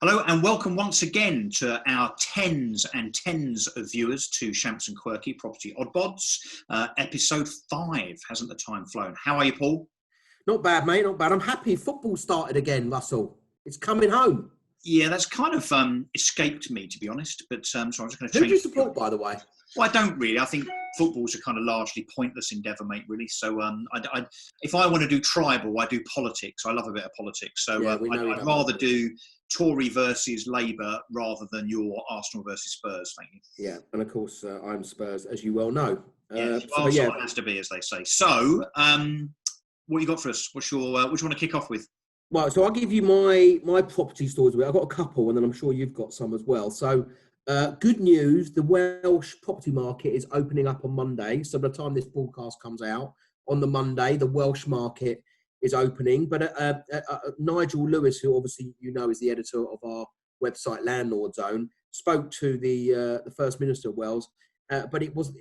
Hello and welcome once again to our tens and tens of viewers to Shamps and Quirky Property Odd Bods. Episode 5, hasn't the time flown? How are you, Paul? Not bad, mate, not bad. I'm happy football started again, Russell. It's coming home. Yeah, that's kind of escaped me, to be honest. But so I'm just going to change. Who do you support, by the way? Well, I don't really. I think football's a kind of largely pointless endeavour, mate, really. So if I want to do tribal, I do politics. I love a bit of politics. So Yeah, I'd rather do Tory versus Labour rather than your Arsenal versus Spurs, thank you. Yeah, and of course, I'm Spurs, as you well know. It has to be, as they say. So, what you got for us? Which you want to kick off with? Well, so I'll give you my property stories. I've got a couple, and then I'm sure you've got some as well. So, good news, the Welsh property market is opening up on Monday. So by the time this broadcast comes out, on the Monday, the Welsh market is opening. But Nigel Lewis, who obviously you know is the editor of our website Landlord Zone, spoke to the First Minister of Wales, but it wasn't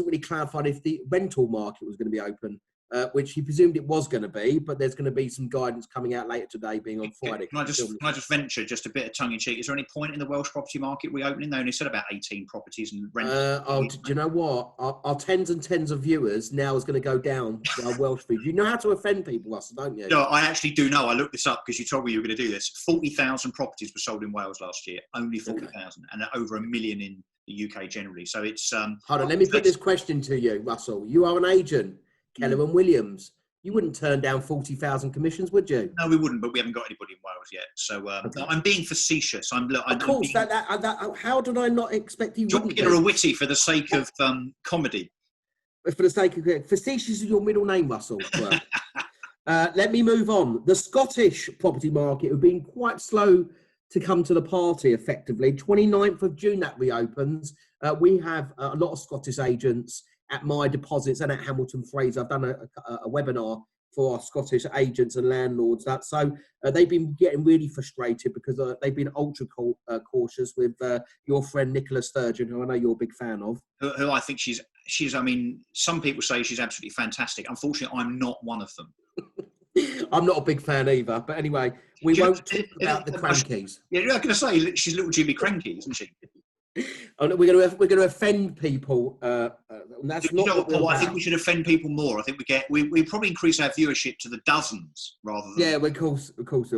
really clarified if the rental market was going to be open, which he presumed it was going to be, but there's going to be some guidance coming out later today, being on Friday. Can I just venture just a bit of tongue in cheek? Is there any point in the Welsh property market reopening? They only said about 18 properties and rent. Do you know what? Our tens and tens of viewers now is going to go down to our Welsh feed. You know how to offend people, Russell, don't you? No, I actually do know. I looked this up because you told me you were going to do this. 40,000 properties were sold in Wales last year. Only 40,000, and over 1 million in the UK generally. So it's Hold on, let me put this question to you, Russell. You are an agent, Keller and Williams. You wouldn't turn down 40,000 commissions, would you? No, we wouldn't, but we haven't got anybody in Wales yet. So no, I'm being facetious. Of course, how did I not expect you wouldn't be? You're a witty for the sake of comedy. For the sake of facetious is your middle name, Russell. Let me move on. The Scottish property market have been quite slow to come to the party, effectively. 29th of June, that reopens. We have a lot of Scottish agents at My Deposits and at Hamilton Fraser. I've done a webinar for our Scottish agents and landlords. So they've been getting really frustrated because they've been ultra cautious with your friend Nicola Sturgeon, who I know you're a big fan of. Who I think she's. I mean, some people say she's absolutely fantastic. Unfortunately, I'm not one of them. I'm not a big fan either. But anyway, we won't talk about the crankies. Yeah, you're going to say she's little Jimmy Cranky, isn't she? We're going to offend people. That's not. What Paul, I think we should offend people more. I think we probably increase our viewership to the dozens rather than. Yeah, of course.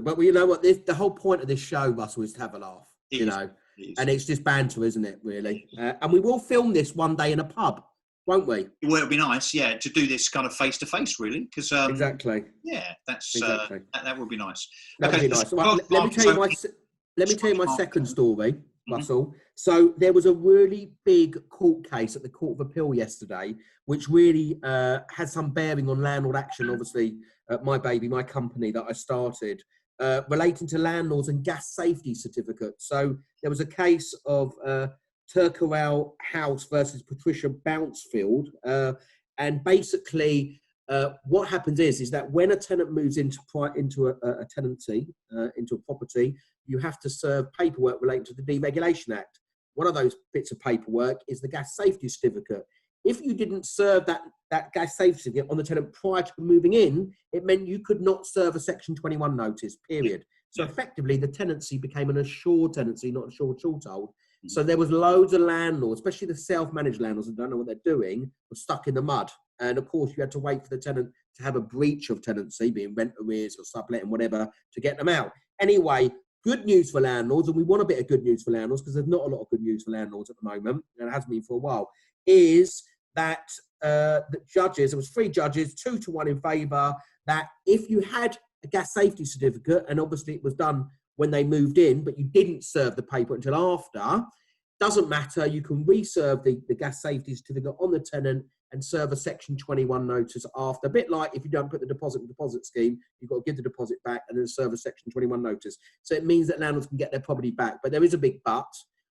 But you know what? The whole point of this show, Russell, is to have a laugh. And it's just banter, isn't it? Really. And we will film this one day in a pub, won't we? Well, it'd be nice, yeah, to do this kind of face to face, really, because exactly. Yeah, that's exactly. That would be nice. That would be nice. Well, let me tell you my second story, Russell. So there was a really big court case at the Court of Appeal yesterday, which really has some bearing on landlord action. Obviously, my baby, my company that I started, relating to landlords and gas safety certificates. So there was a case of Turkerell House versus Patricia Bouncfield, and basically what happens is that when a tenant moves into a tenancy, into a property, you have to serve paperwork relating to the Deregulation Act. One of those bits of paperwork is the gas safety certificate. If you didn't serve that gas safety certificate on the tenant prior to moving in, it meant you could not serve a Section 21 notice, period. So effectively, the tenancy became an assured tenancy, not assured short-hold. So there was loads of landlords, especially the self-managed landlords that don't know what they're doing, were stuck in the mud. And of course, you had to wait for the tenant to have a breach of tenancy, being rent arrears or subletting, whatever, to get them out. Anyway, good news for landlords, and we want a bit of good news for landlords because there's not a lot of good news for landlords at the moment, and it hasn't been for a while, is that the judges, there was 3 judges, 2-1 in favour, that if you had a gas safety certificate, and obviously it was done when they moved in, but you didn't serve the paper until after, doesn't matter, you can reserve the gas safety certificate on the tenant and serve a Section 21 notice after. A bit like if you don't put the deposit in the deposit scheme, you've got to give the deposit back and then serve a Section 21 notice. So it means that landlords can get their property back. But there is a big but,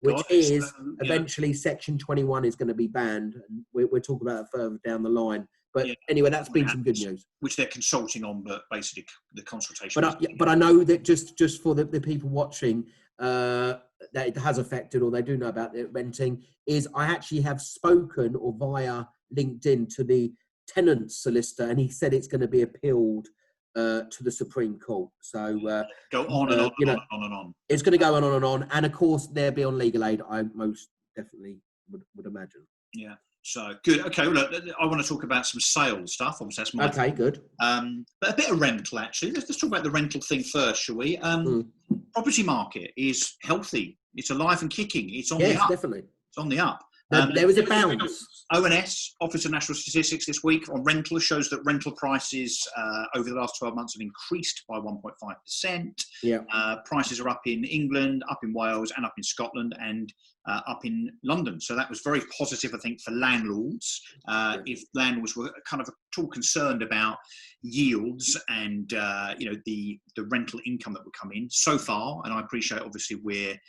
which is eventually Section 21 is going to be banned. And we'll talk about that further down the line. But anyway, that's been some good news. Which they're consulting on, but basically the consultation. But I know that just for the people watching, that it has affected, or they do know about the renting, is I actually have spoken or via LinkedIn to the tenant solicitor, and he said it's going to be appealed to the Supreme Court. So go on and on and on and on and on. It's going to go on and on, and of course they'll be on legal aid. I most definitely would imagine. Yeah. So good. Okay. Well, look, I want to talk about some sales stuff. Obviously, that's my okay. Good. But a bit of rental actually. Let's talk about the rental thing first, shall we? Property market is healthy. It's alive and kicking. It's on the up. Definitely. It's on the up. There was a bounce. ONS, Office of National Statistics, this week on rental shows that rental prices over the last 12 months have increased by 1.5%. Yeah. Prices are up in England, up in Wales, and up in Scotland, and up in London. So that was very positive, I think, for landlords. If landlords were kind of at all concerned about yields and the rental income that would come in so far, and I appreciate obviously we're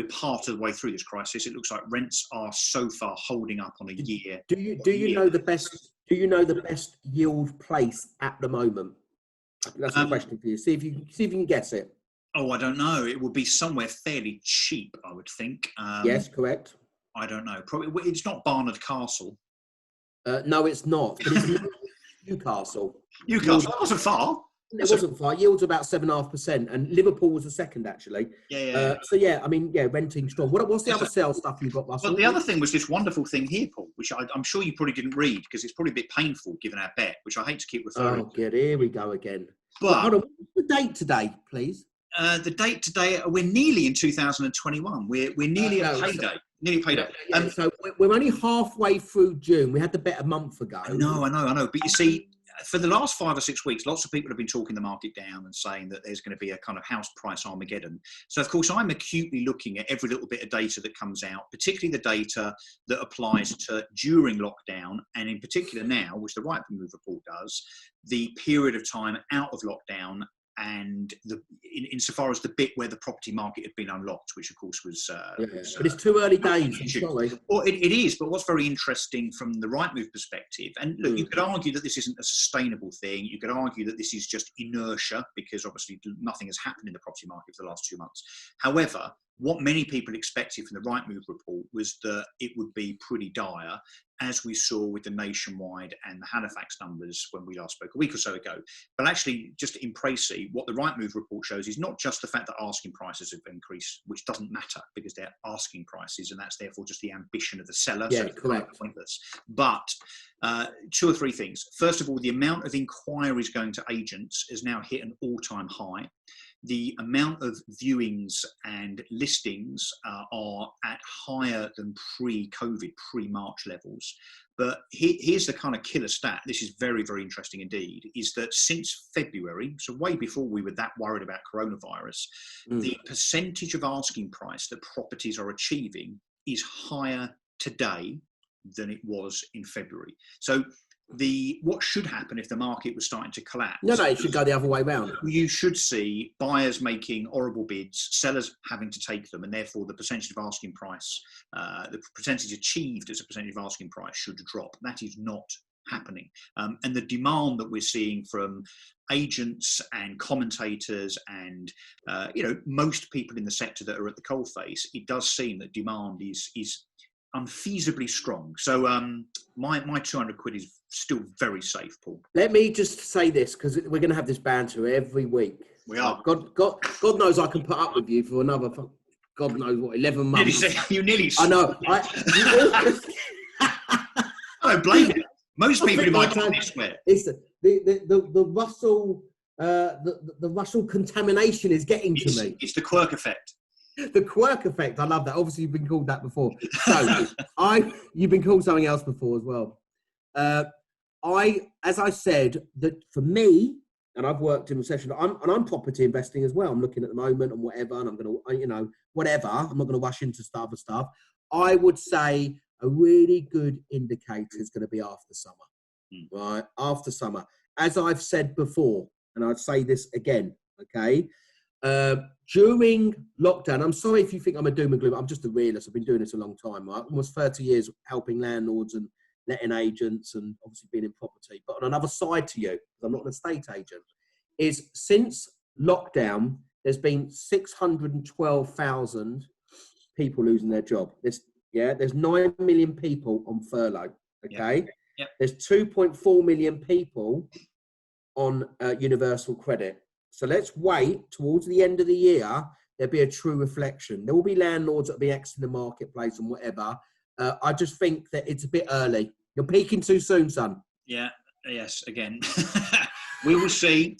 part of the way through this crisis. It looks like rents are so far holding up on a year. Do you know the best yield place at the moment? That's a question for you. See if you can guess it. Oh, I don't know. It would be somewhere fairly cheap, I would think. Yes, correct. I don't know. Probably it's not Barnard Castle. No, it's not. But it's Newcastle. Newcastle. That wasn't far. It wasn't far. Yields about 7.5%, and Liverpool was the second actually. Yeah. Renting strong. What's the other sales stuff you've got, Russell? Well, the other thing was this wonderful thing here, Paul, which I'm sure you probably didn't read because it's probably a bit painful given our bet, which I hate to keep referring. Oh, good. Here we go again. But hold on. What's the date today, please? The date today, we're nearly in 2021. We're nearly at payday. Nearly payday. So we're only halfway through June. We had the bet a month ago. I know. But you see, for the last 5 or 6 weeks, lots of people have been talking the market down and saying that there's going to be a kind of house price Armageddon. So, of course, I'm acutely looking at every little bit of data that comes out, particularly the data that applies to during lockdown, and in particular now, which the Rightmove report does, the period of time out of lockdown, and insofar as the bit where the property market had been unlocked, which of course was. But it's too early days. Sorry. Well, it is. But what's very interesting from the Rightmove perspective, and look, you could argue that this isn't a sustainable thing. You could argue that this is just inertia because obviously nothing has happened in the property market for the last 2 months. However, what many people expected from the Rightmove report was that it would be pretty dire, as we saw with the Nationwide and the Halifax numbers when we last spoke a week or so ago. But actually, just in précis, what the Rightmove report shows is not just the fact that asking prices have increased, which doesn't matter because they're asking prices, and that's therefore just the ambition of the seller. Yeah, so it's correct. Pointless. But 2 or 3 things. First of all, the amount of inquiries going to agents has now hit an all-time high. The amount of viewings and listings are at higher than pre-COVID, pre-March levels. But here's the kind of killer stat. This is very, very interesting indeed, is that since February, so way before we were that worried about coronavirus, the percentage of asking price that properties are achieving is higher today than it was in February. So what should happen if the market was starting to collapse? No, it should go the other way round. You should see buyers making horrible bids, sellers having to take them, and therefore the percentage of asking price, the percentage achieved as a percentage of asking price should drop. That is not happening. And the demand that we're seeing from agents and commentators and most people in the sector that are at the coalface, it does seem that demand is unfeasibly strong. So my 200 quid is still very safe, Paul. Let me just say this, because we're going to have this banter every week. We are. God knows I can put up with you for another, God knows what, 11 months. You nearly. I know. I don't blame you. Most people in my company swear. It's the Russell the Russell contamination is getting to me. It's the quirk effect. The quirk effect. I love that. Obviously, you've been called that before. So you've been called something else before as well. As I said, that for me, and I've worked in recession, I'm property investing as well. I'm looking at the moment and whatever, and I'm going to, whatever. I'm not going to rush into other stuff. I would say a really good indicator is going to be after summer, right? After summer, as I've said before, and I'd say this again, okay? During lockdown, I'm sorry if you think I'm a doom and gloom. I'm just a realist. I've been doing this a long time, right? Almost 30 years helping landlords and letting agents and obviously being in property. But on another side to you, because I'm not an estate agent, is since lockdown, there's been 612,000 people losing their job. There's 9 million people on furlough, okay? Yep. There's 2.4 million people on universal credit. So let's wait towards the end of the year. There'll be a true reflection. There will be landlords that will be exiting the marketplace and whatever. I just think that it's a bit early. You're peaking too soon, son. Yeah. Yes. Again, we will see.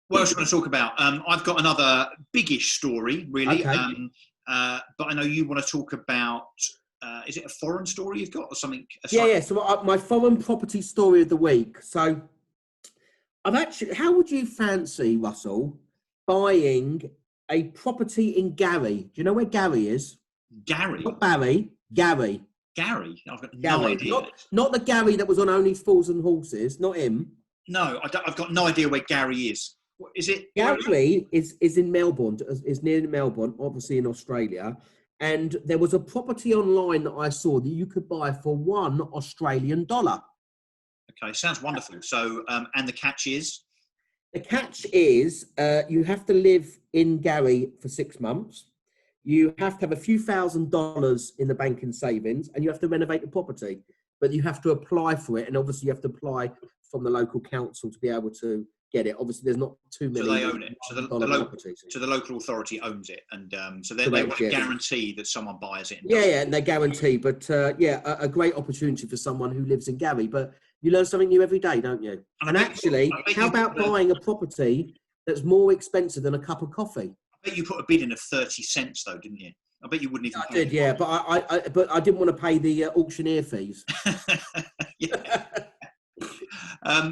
What else do you want to talk about? I've got another biggish story, really. Okay. But I know you want to talk about. Is it a foreign story you've got, or something? Yeah. So my foreign property story of the week. So how would you fancy, Russell, buying a property in Gary? Do you know where Gary is? Gary? Not Barry, Gary. Gary? I've got Gary. no idea. Not the Gary that was on Only Fools and Horses, not him. No, I've got no idea where Gary is. Is it? Gary is in Melbourne, is near Melbourne, obviously in Australia. And there was a property online that I saw that you could buy for $1 Australian. Okay, sounds wonderful. So, and the catch is? The catch is you have to live in Gary for 6 months. You have to have a few $1,000s in the bank in savings, and you have to renovate the property. But you have to apply for it, and obviously you have to apply from the local council to be able to get it. Obviously, there's not too many. So they own it. So the local authority owns it, and so they want to guarantee that someone buys it. And they guarantee. But a great opportunity for someone who lives in Gary. But you learn something new every day, don't you? And actually, how about buying a property that's more expensive than a cup of coffee? I bet you put a bid in of 30 cents, though, didn't you? I bet you wouldn't even. I did, yeah, but I didn't want to pay the auctioneer fees.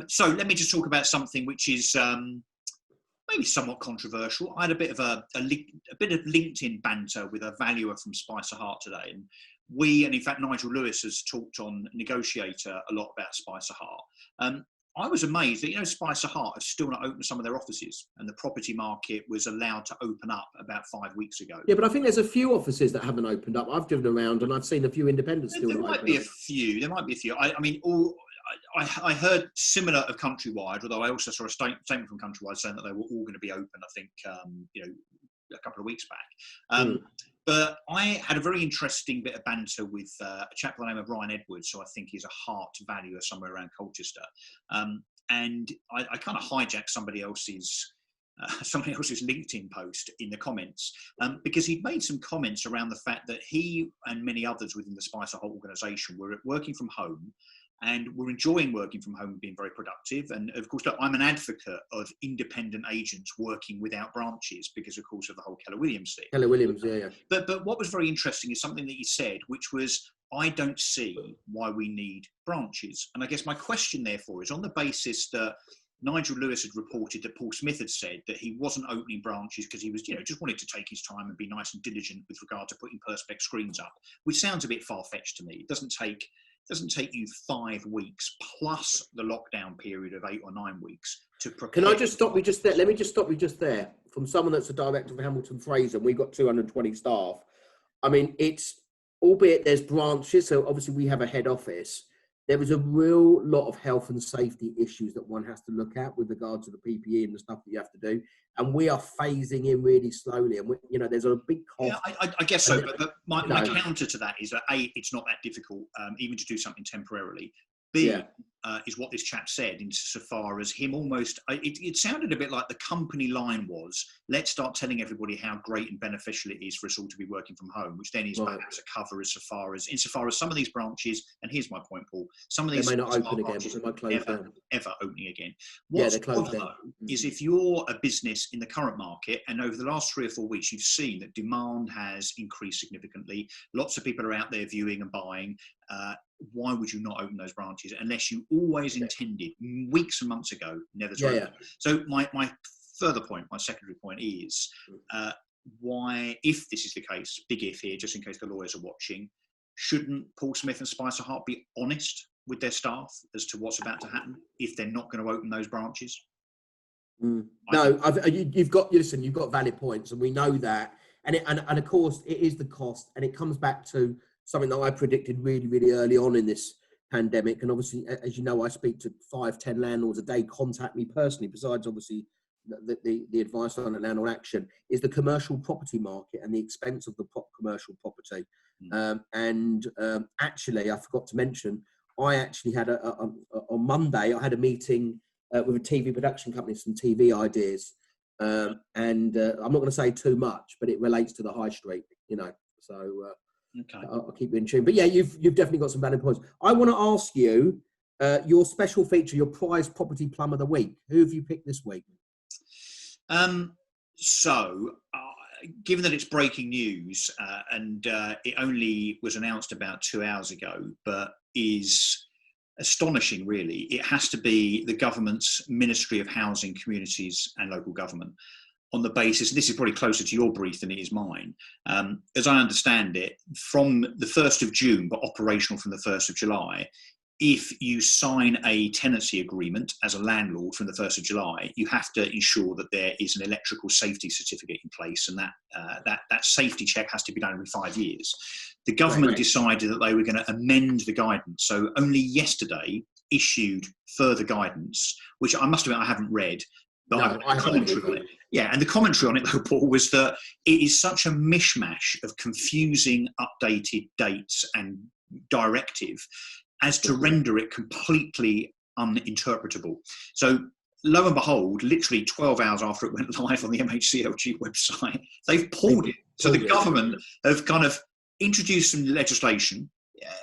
So let me just talk about something which is maybe somewhat controversial. I had a bit of a bit of LinkedIn banter with a valuer from Spicer Heart today, and in fact, Nigel Lewis has talked on Negotiator a lot about Spicer Heart. I was amazed that, Spicer Heart have still not opened some of their offices, and the property market was allowed to open up about 5 weeks ago. Yeah, but I think there's a few offices that haven't opened up. I've driven around and I've seen a few independents still. There might be a few. I mean, I heard similar of Countrywide, although I also saw a statement from Countrywide saying that they were all going to be open, I think, a couple of weeks back. But I had a very interesting bit of banter with a chap by the name of Ryan Edwards, who I think is a Heart valuer somewhere around Colchester. And I kind of hijacked somebody else's LinkedIn post in the comments because he'd made some comments around the fact that he and many others within the Spicer Heart organisation were working from home, and we're enjoying working from home and being very productive. And of course, look, I'm an advocate of independent agents working without branches because, of course, of the whole Keller Williams thing. Keller Williams, yeah. But what was very interesting is something that he said, which was, I don't see why we need branches. And I guess my question, therefore, is on the basis that Nigel Lewis had reported that Paul Smith had said that he wasn't opening branches because he was, just wanted to take his time and be nice and diligent with regard to putting Perspex screens up, which sounds a bit far-fetched to me. It doesn't take you 5 weeks plus the lockdown period of 8 or 9 weeks to prepare. Can I just stop you just there? Let me just stop you just there. From someone that's a director of Hamilton Fraser, we've got 220 staff. I mean, albeit there's branches, so obviously we have a head office. There is a real lot of health and safety issues that one has to look at with regard to the PPE and the stuff that you have to do. And we are phasing in really slowly. And, there's a big cost. Yeah, I guess so. But my counter to that is that, A, it's not that difficult even to do something temporarily. B, is what this chap said insofar as him almost, it sounded a bit like the company line was, let's start telling everybody how great and beneficial it is for us all to be working from home, which then is perhaps a cover insofar as some of these branches, and here's my point, Paul, some of these may not open again, they might close ever opening again. What's they're closed down. Is if you're a business in the current market, and over the last 3 or 4 weeks, you've seen that demand has increased significantly, lots of people are out there viewing and buying, why would you not open those branches unless you always intended weeks and months ago never to open? So my further point, my secondary point is why, if this is the case, big if here, just in case the lawyers are watching, shouldn't Paul Smith and Spicer Heart be honest with their staff as to what's about to happen if they're not going to open those branches? No, you've got valid points, and we know that, and of course it is the cost, and it comes back to something that I predicted really, really early on in this pandemic. And obviously, as you know, I speak to 5-10 landlords a day, contact me personally, besides obviously the advice on landlord action, is the commercial property market and the expense of the commercial property. Actually, I forgot to mention, I actually had on Monday, I had a meeting with a TV production company, some TV ideas. And I'm not going to say too much, but it relates to the high street, you know. So Okay. I'll keep you in tune. But yeah, you've definitely got some valid points. I want to ask you your special feature, your prize property plum of the week. Who have you picked this week? Given that it's breaking news and it only was announced about 2 hours ago, but is astonishing, really, it has to be the government's Ministry of Housing, Communities and Local Government, on the basis, and this is probably closer to your brief than it is mine, as I understand it, from the 1st of June, but operational from the 1st of July, if you sign a tenancy agreement as a landlord from the 1st of July, you have to ensure that there is an electrical safety certificate in place, and that safety check has to be done every 5 years. The government decided that they were going to amend the guidance, so only yesterday issued further guidance, which I must admit I haven't read, but I've commentary on it. Yeah, and the commentary on it, though, Paul, was that it is such a mishmash of confusing, updated dates and directive as to render it completely uninterpretable. So, lo and behold, literally 12 hours after it went live on the MHCLG website, they've pulled it. So the government have kind of introduced some legislation,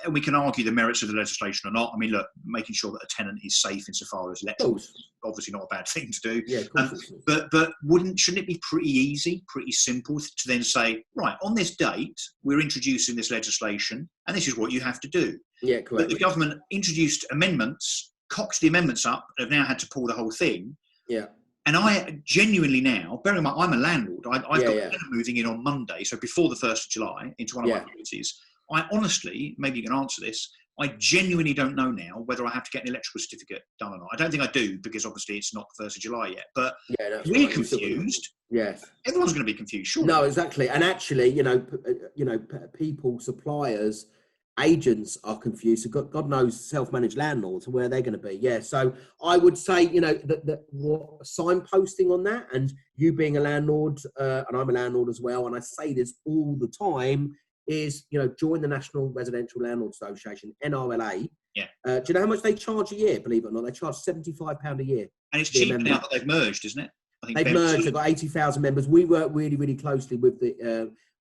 and we can argue the merits of the legislation or not. I mean, look, making sure that a tenant is safe insofar as electrical is obviously not a bad thing to do. Yeah, but shouldn't it be pretty easy, pretty simple to then say, right, on this date, we're introducing this legislation, and this is what you have to do. Yeah, correct. But the government introduced amendments, cocked the amendments up, and have now had to pull the whole thing. Yeah. And I genuinely now, bearing in mind, I'm a landlord. I've got a tenant moving in on Monday, so before the 1st of July, into one of my properties. I honestly, maybe you can answer this, I genuinely don't know now whether I have to get an electrical certificate done or not. I don't think I do, because obviously it's not the 1st of July yet. But we're confused. Yes. Everyone's going to be confused, sure. No, exactly. And actually, people, suppliers, agents are confused. So God knows self-managed landlords, where they're going to be. Yeah. So I would say, that what signposting on that, and you being a landlord, and I'm a landlord as well, and I say this all the time, is, join the National Residential Landlord Association, NRLA. Yeah. Do you know how much they charge a year? Believe it or not, they charge £75 a year. And it's cheaper now that they've merged, isn't it? I think they've merged. They've got 80,000 members. We work really, really closely with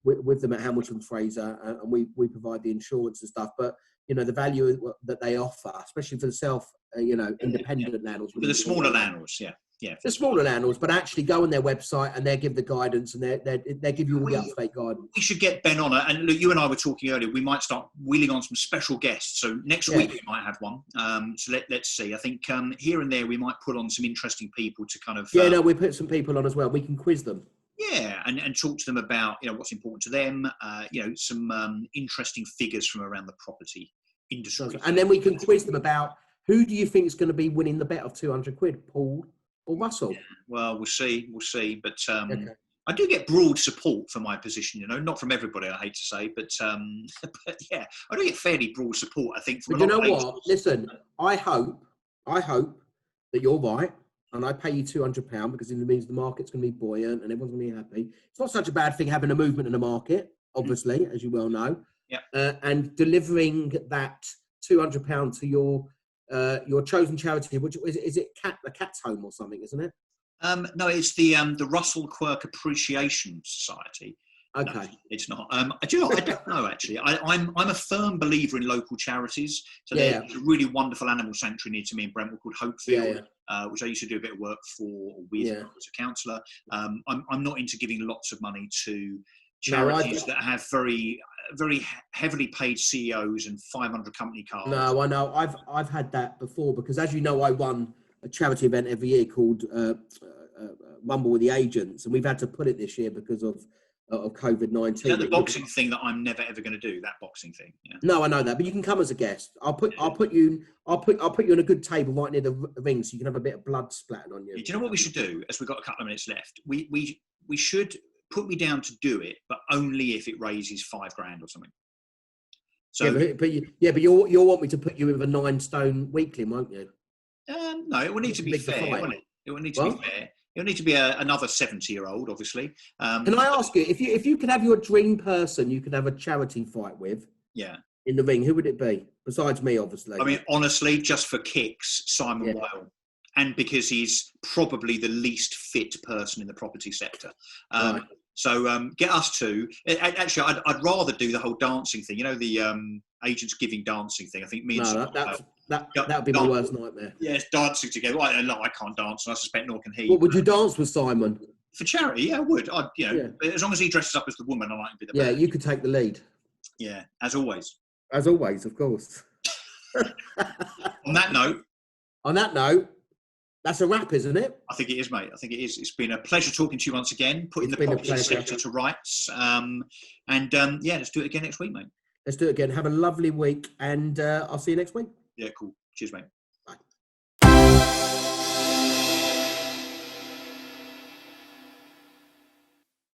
with them at Hamilton Fraser, and we provide the insurance and stuff. But the value that they offer, especially for the independent landlords, for the smaller landlords, yeah, the smaller landlords, but actually go on their website and they give the guidance, and they give you all the up-to-date guidance. We should get Ben on it. And look, you and I were talking earlier, we might start wheeling on some special guests. So next week we might have one. So let's see. I think here and there we might put on some interesting people to kind of... we put some people on as well. We can quiz them. Yeah, and talk to them about what's important to them. Some interesting figures from around the property industry. And then we can quiz them about who do you think is going to be winning the bet of 200 quid, Paul or Russell? Yeah, well, we'll see. But I do get broad support for my position, not from everybody, I hate to say, but yeah, I do get fairly broad support, I think. From but you know what? Listen, I hope that you're right, and I pay you £200 because it means the market's going to be buoyant and everyone's going to be happy. It's not such a bad thing having a movement in the market, obviously, as you well know. Yeah. And delivering that £200 to your chosen charity, which is it the Cat's Home or something, isn't it? No, it's the Russell Quirk Appreciation Society. Okay. No, it's not. Do you know, I don't know, actually. I'm a firm believer in local charities. So there's a really wonderful animal sanctuary near to me in Brentwood called Hopefield, which I used to do a bit of work for or with as a counsellor. I'm not into giving lots of money to charities that have very, very heavily paid CEOs and 500 company cars. No, I know. I've had that before, because, as you know, I run a charity event every year called Rumble with the Agents, and we've had to put it this year because of COVID-19. The boxing thing that I'm never ever going to do. That boxing thing. Yeah. No, I know that, but you can come as a guest. I'll put you in a good table right near the ring, so you can have a bit of blood splattered on you. Do you know what we should do? As we've got a couple of minutes left, we should put me down to do it, but only if it raises $5,000 or something. So, but you'll want me to put you with a 9 stone weakling, won't you? No, it will need to be fair. Won't it? It will need to be fair. It'll need to be another 70-year-old, obviously. Can I ask you, if you could have your dream person you could have a charity fight with? Yeah. In the ring, who would it be? Besides me, obviously. I mean, honestly, just for kicks, Simon Weil. and because he's probably the least fit person in the property sector. Right. So get us two. Actually, I'd rather do the whole dancing thing. You know, the agents giving dancing thing. I think me and that'd be my worst nightmare. Yes, dancing together. I can't dance, and I suspect nor can he. What would you dance with Simon? For charity, yeah, I would. As long as he dresses up as the woman, I like to be the man. Yeah, you could take the lead. Yeah, as always. As always, of course. On that note, that's a wrap, isn't it? I think it is, mate. I think it is. It's been a pleasure talking to you once again, putting the property sector to rights. Let's do it again next week, mate. Let's do it again. Have a lovely week, and I'll see you next week. Yeah, cool. Cheers, mate.